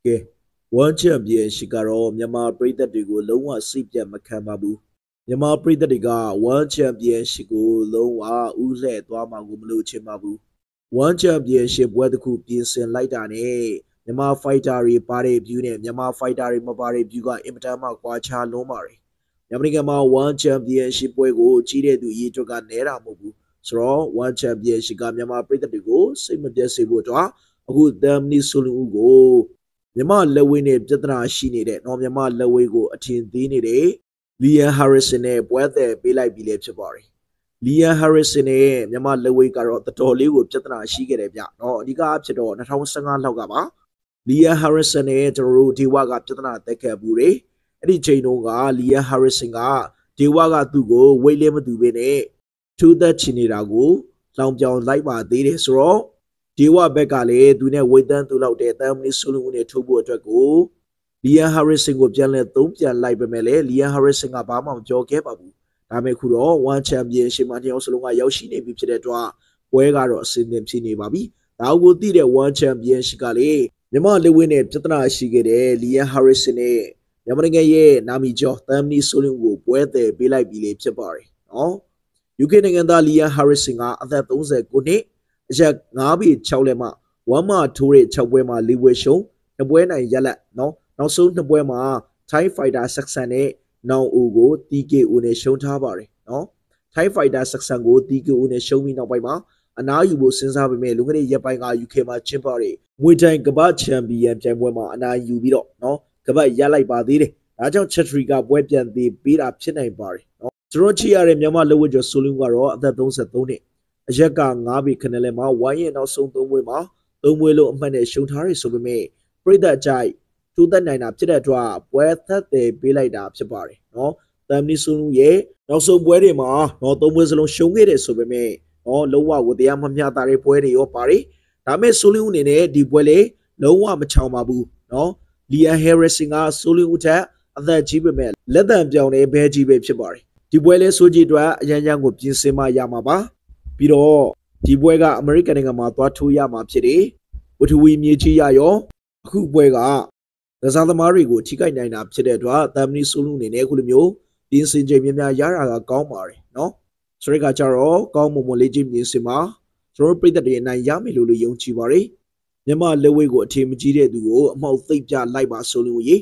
ကဲဝမ်ချန်ပီယံရှိကတော့မြန်မာပရိသတ်တွေကိုလုံးဝစိတ်ပြတ်မခံပါဘူးမြန်မာပရိသတ်တွေကဝမ်ချန်ပီယံရှိကိုလုံးဝဥလှဲ့သွားမှာကိုမလို့ချင်ပါဘူးဝမ်ချန်ပီယံရှိပွဲတစ်ခုပြင်ဆင်လိုက်တာနဲ့မြန်မာဖိုက်တာတွေပါတဲ့ view နဲ့မြန်မာဖိုက်တာတွေမပါတဲ့ view ကအင်မတန်မှကွာခြားလွန်းပါတယ်မြန်မာနိုင်ငံမှာဝမ်ချန်ပီယံရှိပွဲကိုကြီးတဲ့သူအရေးအတွက်ကနဲတာမဟုတ်ဘူးဆိုတော့ဝမ်ချန်ပီယံရှိကမြန်မာပရိသတ်တွေကိုစိတ်မပြတ်စေဖို့အတွက်အခုတမ်နီဆိုလူဦးကိုမြန်မာလက်ဝဲနဲ့ပြဿနာရှိနေတဲ့မြန်မာလက်ဝဲကိုအထင်သေးနေတဲ့လီယန်ဟာရစ်ဆန်နဲ့ပွဲသက်ပေးလိုက်ပြီးလည်းဖြစ်ပါတယ်လီယန်ဟာရစ်ဆန်နဲ့မြန်မာလက်ဝဲကတော့တော်တော်လေးကိုပြဿနာရှိခဲ့တယ်ဗျအဓိကအဖြစ်တော့2015လောက်ကပါလီယန်ဟာရစ်ဆန်နဲ့ကျွန်တော်တို့ဒီဝါကပြဿနာတက်ခဲ့ဘူးလေအဲ့ဒီချိန်တုန်းကလီယန်ဟာရစ်ဆန်ကဒီဝါကသူ့ကိုဝိတ်လဲမတူပဲနဲ့ထူးသက်ချင်နေတာကိုလောင်ပြောင်လိုက်ပါသေးတယ်ဆိုတော့ဒီဝဘက်ကလည်းသူနဲ့ဝိတ်တန်းသူလောက်တဲ့တမ်မနီဆိုလူဦးနဲ့ထိုးဖို့အတွက်ကိုလီယန်ဟာရစ်ဆန်ကိုပြန်လဲသုံးပြန်လိုက်ပေမဲ့လည်းလီယန်ဟာရစ်ဆန်ကဘာမှမပြောခဲ့ပါဘူးဒါပေမဲ့ခုတော့ဝမ်ချန်ပီယံရှစ်မှာတယောက်စလုံးကရောက်ရှိနေပြီဖြစ်တဲ့အတွက်ပွဲကတော့အဆင်သင့်ဖြစ်နေပါပြီဒါကိုသိတဲ့ဝမ်ချန်ပီယံရှစ်ကလည်းမြန်မာလက်ဝဲနဲ့ပြဿနာရှိခဲ့တဲ့လီယန်ဟာရစ်ဆန်နဲ့မြန်မာနိုင်ငံရဲ့နာမည်ကျော်တမ်မနီဆိုလူဦးကိုပွဲသည်ပေးလိုက်ပြီလေဖြစ်ပါတယ်UK နိုင်ငံသားလီယန်ဟာရစ်ဆန်ကအသက်39နှစ်အရက်9ပေ6လက်မှဝမ်မာထိုးတဲ့6ပွဲမှာ4ပွဲရှုံး2ပွဲနိုင်ရလက်နောက်ဆုံး2ပွဲမှာ Thai Fighter Saxon နဲ့နောင်ဦးကို TKO နဲ့ရှုံးထားပါတယ်Thai Fighter Saxon ကို TKO နဲ့ရှုံးပြီးနောက်ပိုင်းမှာအနားယူဖို့စဉ်းစားပေမဲ့လူငယ်ရက်ပိုင်းက UK မှာကျင်းပတဲ့မွေတိုင်ကမ္ဘာချန်ပီယံပြိုင်ပွဲမှာအနားယူပြီးတော့ကမ္ဘာရလိုက်ပါသေးတယ်ဒါကြောင့် Chatri ကပွဲပြန်သေးပေးတာဖြစ်နိုင်ပါတယ်ကျွန်တော်ချီရတဲ့မြန်မာလက်ဝဲကျော်ဆိုလင်းကတော့အသက်33နှစ်အရက်က9ပေခဏလဲမှာဝိုင်းရဲ့နောက်ဆုံး3ပွဲမှာ3ပွဲလုံးအမှတ်နဲ့ရှုံးထားရဆိုပေမဲ့ပရိသတ်ကြိုက်ထူးသက်နိုင်တာဖြစ်တဲ့အတွက်ပွဲသက်တယ်ပေးလိုက်တာဖြစ်ပါတယ်တမ်နီဆူလူရဲ့နောက်ဆုံးပွဲတွေမှာ3ပွဲစလုံးရှုံးခဲ့တယ်ဆိုပေမဲ့လုံးဝကိုတရားမမျှတာတဲ့ပွဲတွေရောပါတယ်ဒါပေမဲ့ဆိုလင်းအနေနဲ့ဒီပွဲလေလုံးဝမချောင်ပါဘူးလီယန်ဟဲရစ်ဆန်ကဆိုလင်းဦးထက်အသက်ကြီးပေမဲ့လက်တံပြောင်းနေဘဲကြီးပဲဖြစ်ပါတယ်ဒီပွဲလဲဆိုကြည့်အတွက်အရန်ရန်ကိုပြင်ဆင်မှရမှာပါပြီးတော့ဒီပွဲကအမေရိကန်နိုင်ငံမှာသွားထိုးရမှာဖြစ်တယ်ဝထဝီမြေကြီးရရောအခုပွဲကကစားသမားတွေကိုထိခိုက်နိုင်တာဖြစ်တဲ့အတွက်တမ်မနီဆိုလူအနေနဲ့အခုလိုမျိုးပြင်ဆင်ချိန်များများရတာကကောင်းပါတယ်ဆိုတဲ့ကကြတော့ကောင်းမွန်မွန်လေးချင်းပြင်ဆင်မှာကျွန်တော်ပြည်သက်တွေအနိုင်ရမယ်လို့ယုံကြည်ပါတယ်မြန်မာလက်ဝဲကိုအထင်မကြီးတဲ့သူကိုအမောက်သိပ်ပြလိုက်ပါဆိုလို့ရေ